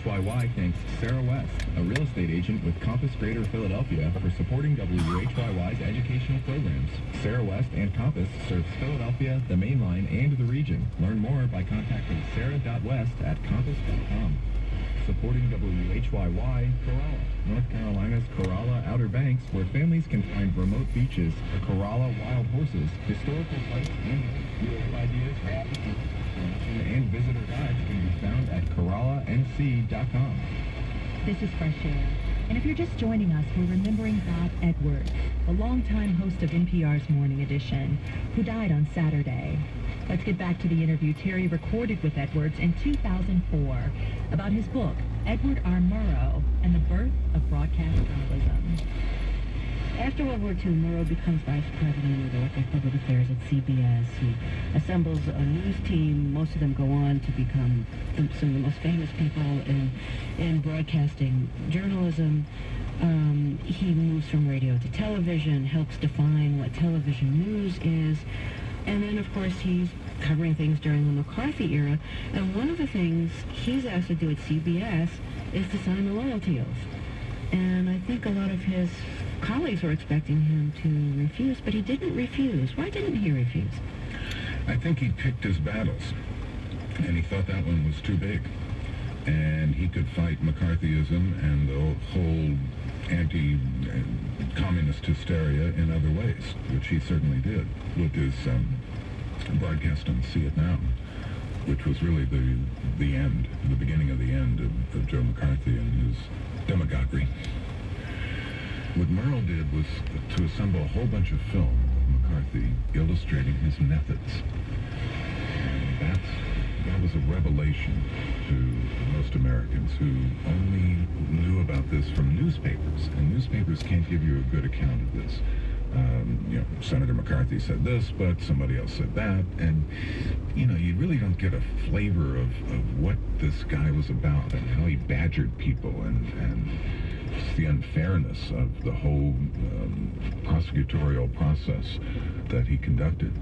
WHYY thanks Sarah West, a real estate agent with Compass Greater Philadelphia, for supporting WHYY's educational programs. Sarah West and Compass serves Philadelphia, the Main Line, and the region. Learn more by contacting sarah.west@compass.com. Supporting WHYY, Corolla, North Carolina's Corolla Outer Banks, where families can find remote beaches, the Corolla Wild Horses, historical sites, and beautiful ideas, and visitor guides can be found at CorollaNC.com. This is Fresh Air. And if you're just joining us, we're remembering Bob Edwards, the longtime host of NPR's Morning Edition, who died on Saturday. Let's get back to the interview Terry recorded with Edwards in 2004 about his book, Edward R. Murrow and the Birth of Broadcast Journalism. After World War II, Murrow becomes vice president of the Director of Public Affairs at CBS. He assembles a news team. Most of them go on to become some of the most famous people in broadcasting journalism. He moves from radio to television, helps define what television news is. And then, of course, he's covering things during the McCarthy era. And one of the things he's asked to do at CBS is to sign the loyalty oath. And I think a lot of his colleagues were expecting him to refuse, but he didn't refuse. Why didn't he refuse? I think he picked his battles, and he thought that one was too big. And he could fight McCarthyism and the whole anti-communist hysteria in other ways, which he certainly did with his broadcast on See It Now, which was really the end, the beginning of the end of Joe McCarthy and his demagoguery. What Murrow did was to assemble a whole bunch of film of McCarthy illustrating his methods. And that was a revelation to most Americans who only knew about this from newspapers. And newspapers can't give you a good account of this. Senator McCarthy said this, but somebody else said that. And, you really don't get a flavor of what this guy was about and how he badgered people and the unfairness of the whole prosecutorial process that he conducted,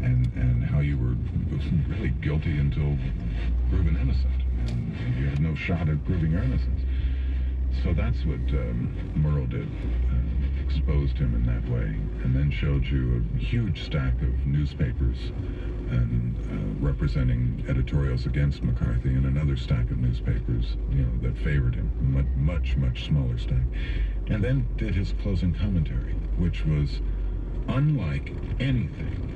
and how you were really guilty until proven innocent, and you had no shot at proving your innocence. So that's what Murrow did, exposed him in that way, and then showed you a huge stack of newspapers and representing editorials against McCarthy, and another stack of newspapers, that favored him, much, much smaller stack. And then did his closing commentary, which was unlike anything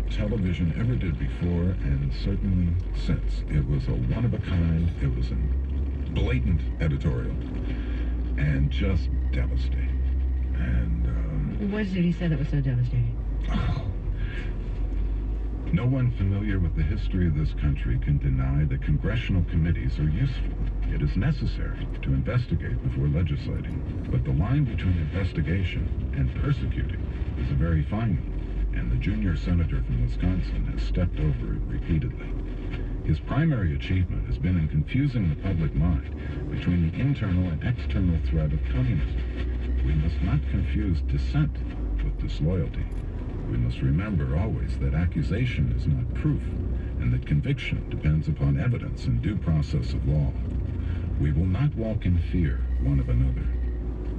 television ever did before, and certainly since. It was a one-of-a-kind, it was a blatant editorial, and just devastating. And what did he say that was so devastating? No one familiar with the history of this country can deny that congressional committees are useful. It is necessary to investigate before legislating. But the line between investigation and persecuting is a very fine one, and the junior senator from Wisconsin has stepped over it repeatedly. His primary achievement has been in confusing the public mind between the internal and external threat of communism. We must not confuse dissent with disloyalty. We must remember always that accusation is not proof, and that conviction depends upon evidence and due process of law. We will not walk in fear one of another.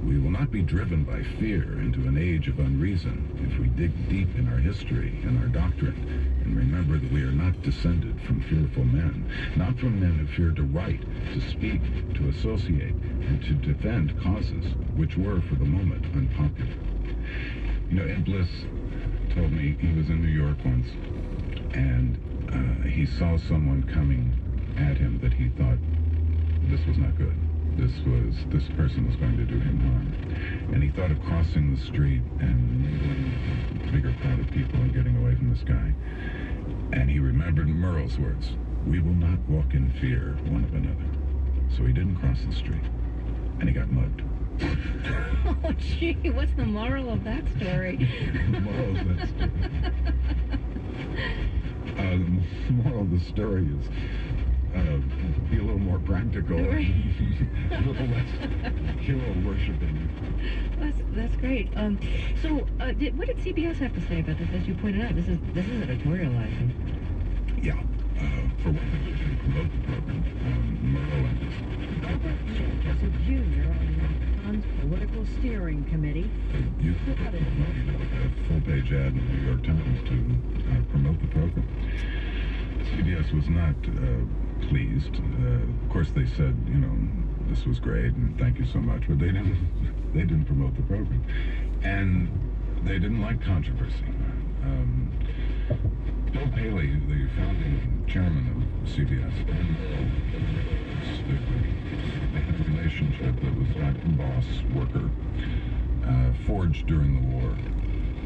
We will not be driven by fear into an age of unreason if we dig deep in our history and our doctrine and remember that we are not descended from fearful men, not from men who feared to write, to speak, to associate, and to defend causes which were, for the moment, unpopular. Ed Bliss told me he was in New York once, and he saw someone coming at him that he thought this was not good. This person was going to do him harm. And he thought of crossing the street and mingling with a bigger crowd of people and getting away from this guy. And he remembered Murrow's words, "We will not walk in fear one of another." So he didn't cross the street, and he got mugged. Oh, gee, what's the moral of that story? The moral of that story. The moral of the story is be a little more practical, Right. a little less hero worshiping. That's great. What did CBS have to say about this? As you pointed out, this is editorializing. Yeah. For one thing, they didn't promote the program. Murrow and Robert Joseph Jr. on the Times Political Steering Committee. used the money to put a full-page ad in the New York Times to promote the program. CBS was not pleased. Of course, they said, this was great and thank you so much, but they didn't promote the program, and they didn't like controversy. Bill Paley, the founding chairman of CBS, they had a relationship that was like boss-worker, forged during the war.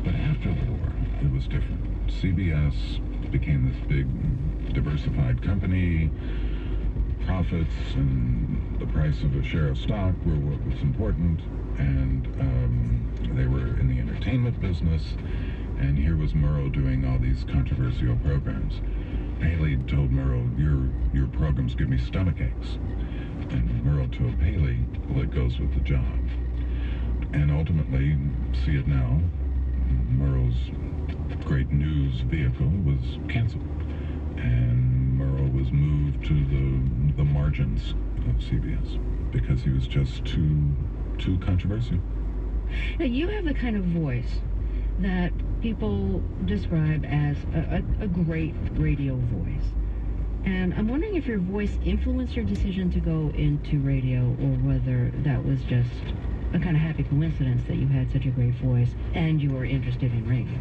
But after the war, it was different. CBS became this big, diversified company. Profits and the price of a share of stock were what was important, and they were in the entertainment business. And here was Murrow doing all these controversial programs. Paley told Murrow, your programs give me stomach aches. And Murrow told Paley, well, it goes with the job. And ultimately, see it now, Murrow's great news vehicle was canceled. And Murrow was moved to the margins of CBS because he was just too controversial. Now, you have the kind of voice that people describe as a great radio voice. And I'm wondering if your voice influenced your decision to go into radio, or whether that was just a kind of happy coincidence that you had such a great voice and you were interested in radio.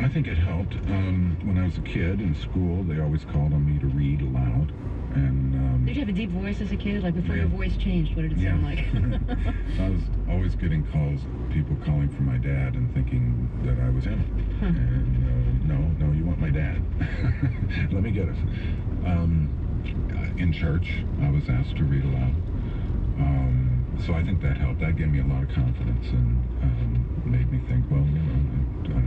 I think it helped. When I was a kid in school, they always called on me to read aloud. And Did you have a deep voice as a kid? Like before yeah. your voice changed, what did it sound like? I was always getting calls, people calling for my dad and thinking that I was him. Huh. And no, you want my dad. Let me get it. In church, I was asked to read aloud. So I think that helped. That gave me a lot of confidence and made me think, well, I ought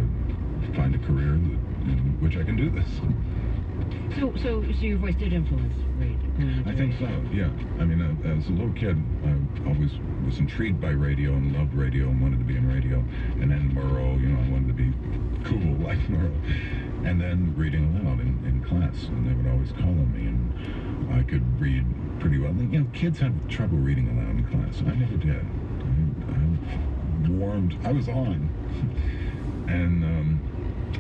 to find a career in which I can do this. So your voice did influence radio? I think so, yeah. I mean, as a little kid, I always was intrigued by radio and loved radio and wanted to be in radio. And then Murrow, I wanted to be cool like Murrow. And then reading aloud in class, and they would always call on me, and I could read pretty well. Kids have trouble reading aloud in class. I never did. I was on. And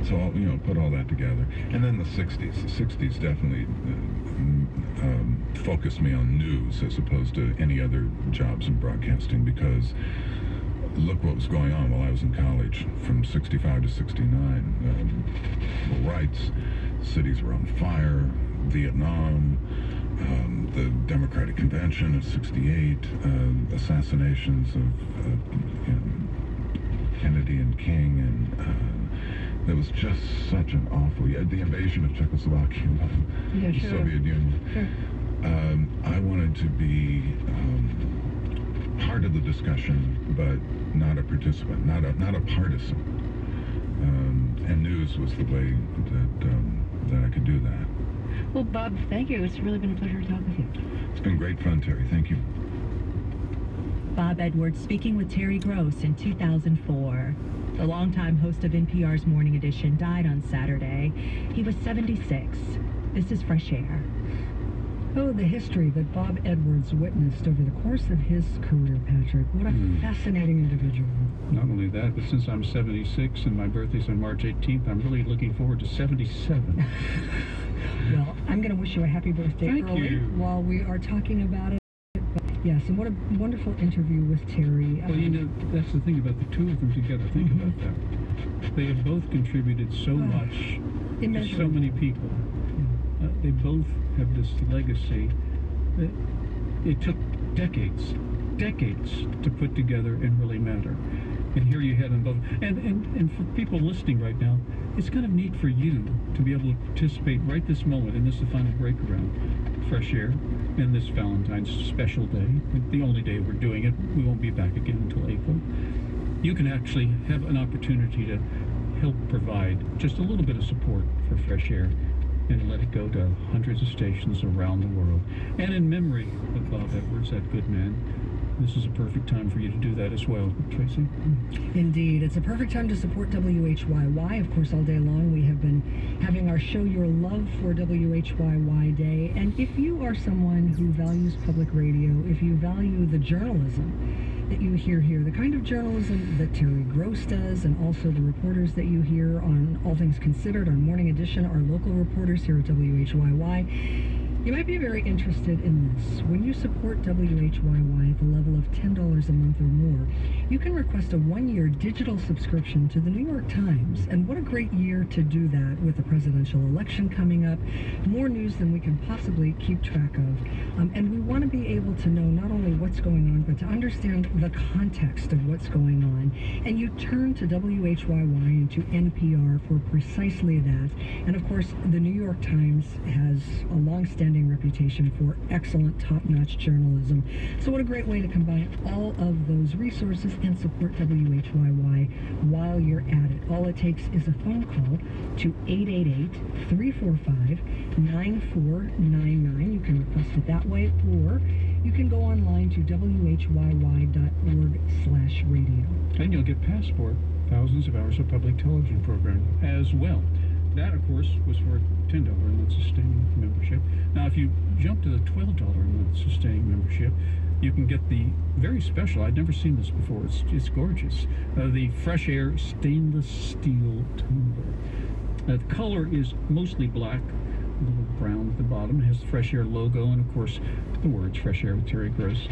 so, put all that together. And then the 60s. The 60s definitely focused me on news as opposed to any other jobs in broadcasting, because look what was going on while I was in college from 65 to 69. Civil rights, cities were on fire, Vietnam, the Democratic Convention of 68, assassinations of Kennedy and King, and it was just such an awful, the invasion of Czechoslovakia by the Soviet Union. Sure. I wanted to be part of the discussion, but not a participant, not a partisan. And news was the way that I could do that. Well, Bob, thank you. It's really been a pleasure to talk with you. It's been great fun, Terry. Thank you. Bob Edwards speaking with Terry Gross in 2004. The longtime host of NPR's Morning Edition died on Saturday. He was 76. This is Fresh Air. Oh, the history that Bob Edwards witnessed over the course of his career, Patrick. What a fascinating individual. Not only that, but since I'm 76 and my birthday's on March 18th, I'm really looking forward to 77. Well, I'm going to wish you a happy birthday Thank early you. while we are talking about it. But yes, and what a wonderful interview with Terry. Well, that's the thing about the two of them together. Think about that. They have both contributed so much to so many people. They both have this legacy that it took decades to put together and really matter. And here you have them both. And for people listening right now, it's kind of neat for you to be able to participate right this moment, and this is the final break around Fresh Air, and this Valentine's special day, the only day we're doing it. We won't be back again until April. You can actually have an opportunity to help provide just a little bit of support for Fresh Air and let it go to hundreds of stations around the world. And in memory of Bob Edwards, that good man, this is a perfect time for you to do that as well, Tracy. Indeed. It's a perfect time to support WHYY. Of course, all day long we have been having our Show Your Love for WHYY Day. And if you are someone who values public radio, if you value the journalism that you hear here, the kind of journalism that Terry Gross does, and also the reporters that you hear on All Things Considered, our Morning Edition, our local reporters here at WHYY, you might be very interested in this. When you support WHYY at the level of $10 a month or more, you can request a one-year digital subscription to the New York Times. And what a great year to do that with the presidential election coming up. More news than we can possibly keep track of. And we want to be able to know not only what's going on, but to understand the context of what's going on. And you turn to WHYY and to NPR for precisely that. And of course, the New York Times has a long-standing reputation for excellent, top-notch journalism. So what a great way to combine all of those resources and support WHYY while you're at it. All it takes is a phone call to 888-345-9499. You can request it that way, or you can go online to whyy.org/radio. And you'll get Passport, thousands of hours of public television programming as well. That, of course, was for a $10 a month sustaining membership. Now, if you jump to the $12 a month sustaining membership, you can get the very special, I'd never seen this before, it's gorgeous, the Fresh Air stainless steel tumbler. The color is mostly black, a little brown at the bottom. It has the Fresh Air logo, and of course, the words Fresh Air with Terry Gross,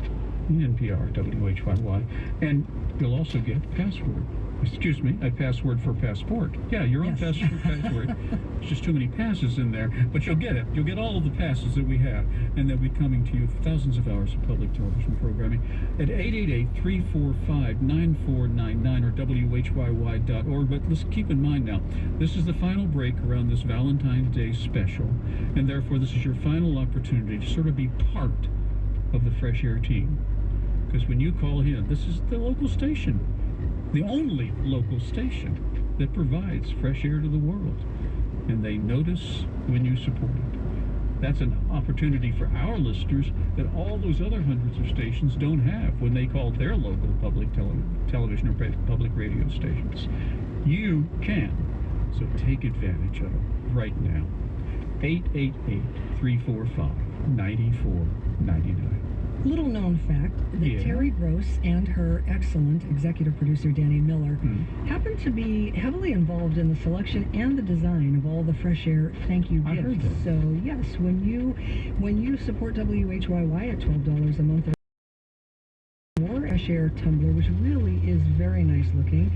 NPR, WHYY. And you'll also get a password for passport. Yeah, your own Yes. password. There's just too many passes in there, but you'll get it. You'll get all of the passes that we have, and they'll be coming to you for thousands of hours of public television programming at 888-345-9499 or WHYY.org. But let's keep in mind now, this is the final break around this Valentine's Day special, and therefore this is your final opportunity to sort of be part of the Fresh Air team. Because when you call in, this is the local station, the only local station that provides fresh air to the world. And they notice when you support it. That's an opportunity for our listeners that all those other hundreds of stations don't have when they call their local public television or public radio stations. You can. So take advantage of it right now. 888-345-9499. Little known fact that Yeah. Terry Gross and her excellent executive producer Danny Miller happen to be heavily involved in the selection and the design of all the Fresh Air thank you I gifts. heard that. So yes, when you support WHYY at $12 a month or more, Fresh Air tumbler, which really is very nice looking,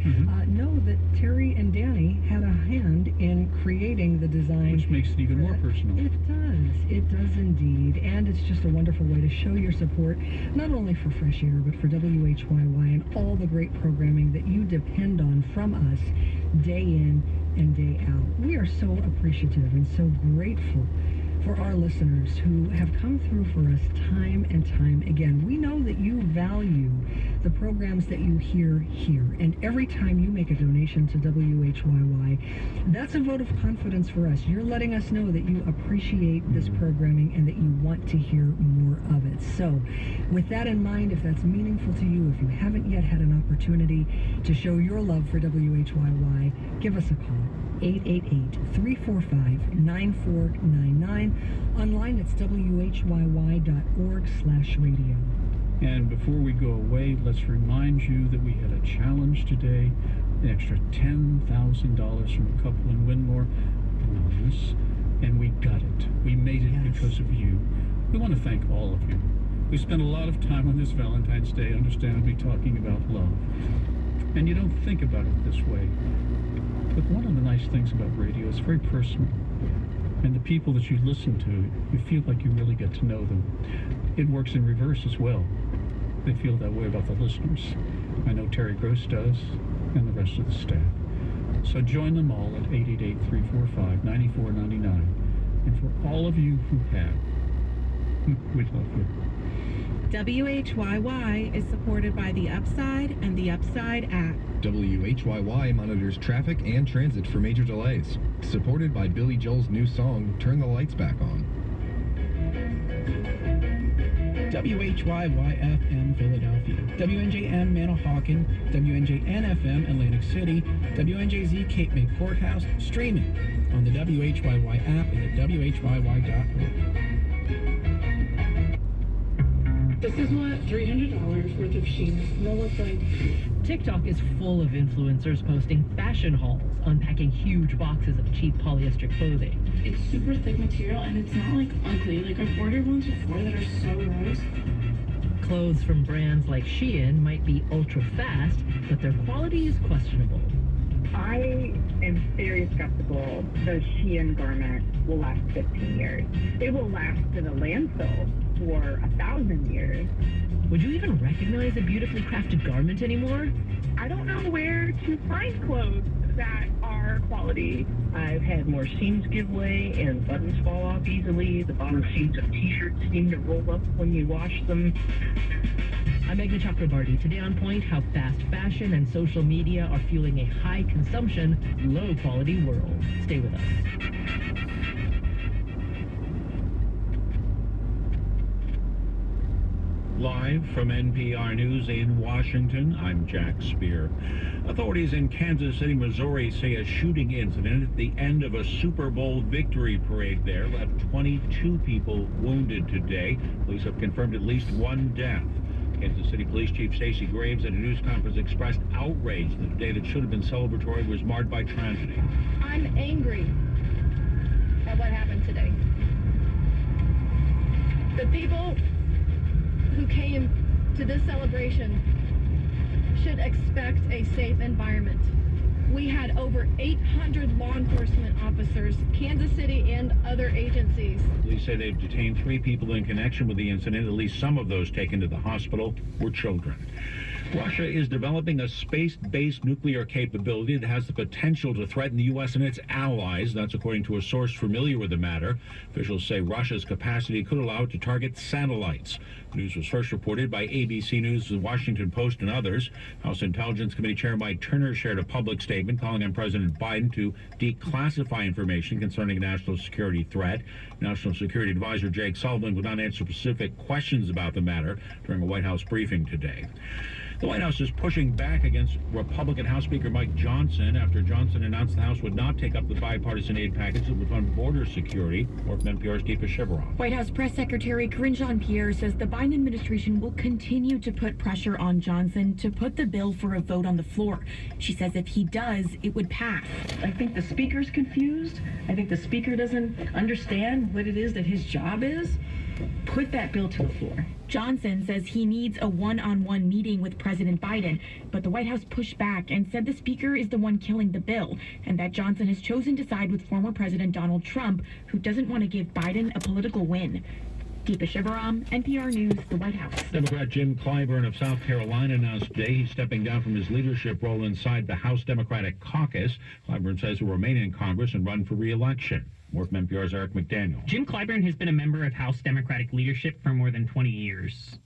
know that Terry and Danny had a hand in creating the design. Which makes it even more personal. It does indeed, and it's just a wonderful way to show your support, not only for Fresh Air, but for WHYY and all the great programming that you depend on from us day in and day out. We are so appreciative and so grateful for our listeners who have come through for us time and time again. We know that you value the programs that you hear here, and every time you make a donation to WHYY, that's a vote of confidence for us. You're letting us know that you appreciate this programming and that you want to hear more of it. So with that in mind, if that's meaningful to you, if you haven't yet had an opportunity to show your love for WHYY, give us a call. 888-345-9499. Online, it's whyy.org/radio. And before we go away, let's remind you that we had a challenge today, an extra $10,000 from a couple in Winmore, Anonymous, and we got it. We made it Yes. because of you. We want to thank all of you. We spent a lot of time on this Valentine's Day, understandably, talking about love. And you don't think about it this way. But one of the nice things about radio is very personal. And the people that you listen to, you feel like you really get to know them. It works in reverse as well. They feel that way about the listeners. I know Terry Gross does, and the rest of the staff. So join them all at 888-345-9499. And for all of you who have, we love you. WHYY is supported by The Upside and The Upside app. WHYY monitors traffic and transit for major delays. Supported by Billy Joel's new song, Turn the Lights Back On. WHYY-FM Philadelphia, WNJM Manahawkin, WNJN-FM Atlantic City, WNJZ Cape May Courthouse, streaming on the WHYY app and at WHYY.org. This is what $300 worth of Shein will look like. TikTok is full of influencers posting fashion hauls, unpacking huge boxes of cheap polyester clothing. It's super thick material and it's not like ugly. Like I've ordered ones before that are so gross. Clothes from brands like Shein might be ultra fast, but their quality is questionable. I am very skeptical the Shein garment will last 15 years. It will last in a landfill for 1,000 years. Would you even recognize a beautifully crafted garment anymore? I don't know where to find clothes that are quality. I've had more seams give way and buttons fall off easily. The bottom seams of t-shirts seem to roll up when you wash them. I'm Meghna Chakrabarty. Today on Point, how fast fashion and social media are fueling a high consumption, low quality world. Stay with us. Live from NPR News in Washington, I'm Jack Spear. Authorities in Kansas City, Missouri say a shooting incident at the end of a Super Bowl victory parade there left 22 people wounded today. Police have confirmed at least one death. Kansas City Police Chief Stacey Graves at a news conference expressed outrage that a day that should have been celebratory was marred by tragedy. I'm angry at what happened today. The people who came to this celebration should expect a safe environment. We had over 800 law enforcement officers, Kansas City and other agencies. Police say they've detained 3 people in connection with the incident. At least some of those taken to the hospital were children. Russia is developing a space-based nuclear capability that has the potential to threaten the U.S. and its allies. That's according to a source familiar with the matter. Officials say Russia's capacity could allow it to target satellites. The news was first reported by ABC News, The Washington Post, and others. House Intelligence Committee Chair Mike Turner shared a public statement calling on President Biden to declassify information concerning a national security threat. National Security Advisor Jake Sullivan would not answer specific questions about the matter during a White House briefing today. The White House is pushing back against Republican House Speaker Mike Johnson after Johnson announced the House would not take up the bipartisan aid package that would fund border security. More from NPR's Deepa Shivaram. White House Press Secretary Karine Jean-Pierre says the Biden administration will continue to put pressure on Johnson to put the bill for a vote on the floor. She says if he does, it would pass. I think the speaker's confused. I think the speaker doesn't understand what it is that his job is. Put that bill to the floor. Johnson says he needs a one-on-one meeting with President Biden, but the White House pushed back and said the speaker is the one killing the bill, and that Johnson has chosen to side with former President Donald Trump, who doesn't want to give Biden a political win. Deepa Shivaram, NPR News, the White House. Democrat Jim Clyburn of South Carolina announced today he's stepping down from his leadership role inside the House Democratic Caucus. Clyburn says he'll remain in Congress and run for re-election. More from NPR's Eric McDaniel. Jim Clyburn has been a member of House Democratic leadership for more than 20 years.